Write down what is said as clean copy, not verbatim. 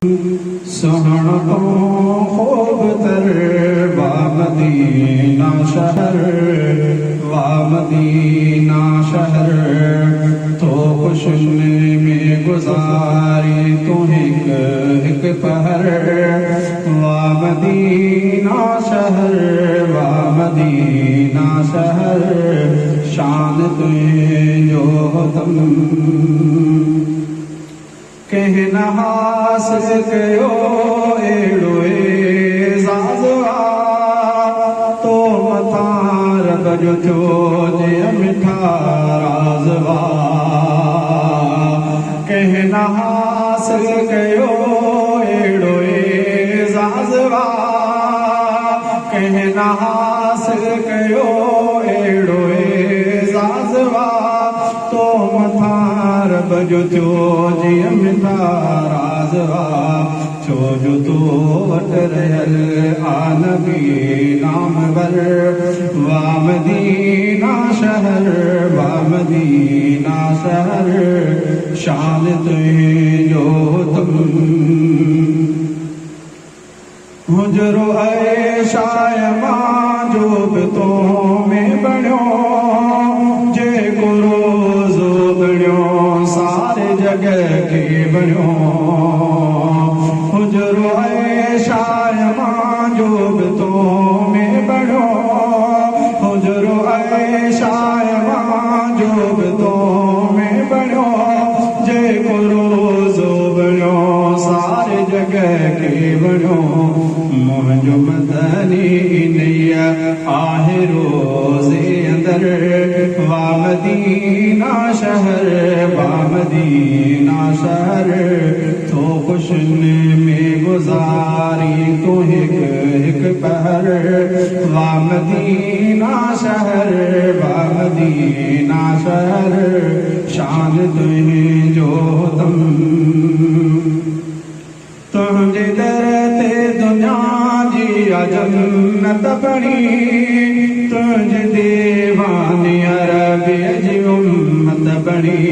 सोहण तो खूब तर वा मदीना शहर, वा मदीना शहर तो खुशने में गुजारी तू एक पहर। वा मदीना शहर, वा मदीना शहर शान तुझे जो तुम कहना हासिल कयो एड़ो एज़ाज़ तो मथा रब जो चोजे मिठा राज़ कहना हासिल कयो एड़ो एज़ाज़ कहना हासिल कयो एड़ो एज़ाज़ तो मथा रब जो चोजे मिठा राज़ छोजो तो वट रहल आनबी नामवर। वा मदीना शहर, वा मदीना शहर शान तुझो तुम हुजरो ऐशा मां जो बि तो में बणियो जे को रोज़ो बणियो सारे जगह के बणियो। हुजरो ऐशा मां जो बि तो में बणियो, हुजरो ऐशा मां जो बि तो में बणियो जे को रोज़ो बणियो सारे जगह के बणियो। मुंहिंजो मदनी नैया आहे रोज़े अंदर। वा मदीना शहर, वा मदीना शहर तो खुशने में गुजारी तू एक पहर। वा मदीना शहर, वा मदीना शहर शान तुझे जो तुम तुझे दर ते दुनिया जी जन्नत बणी, तुझे दीवानी अरब जी उम्मत बणी।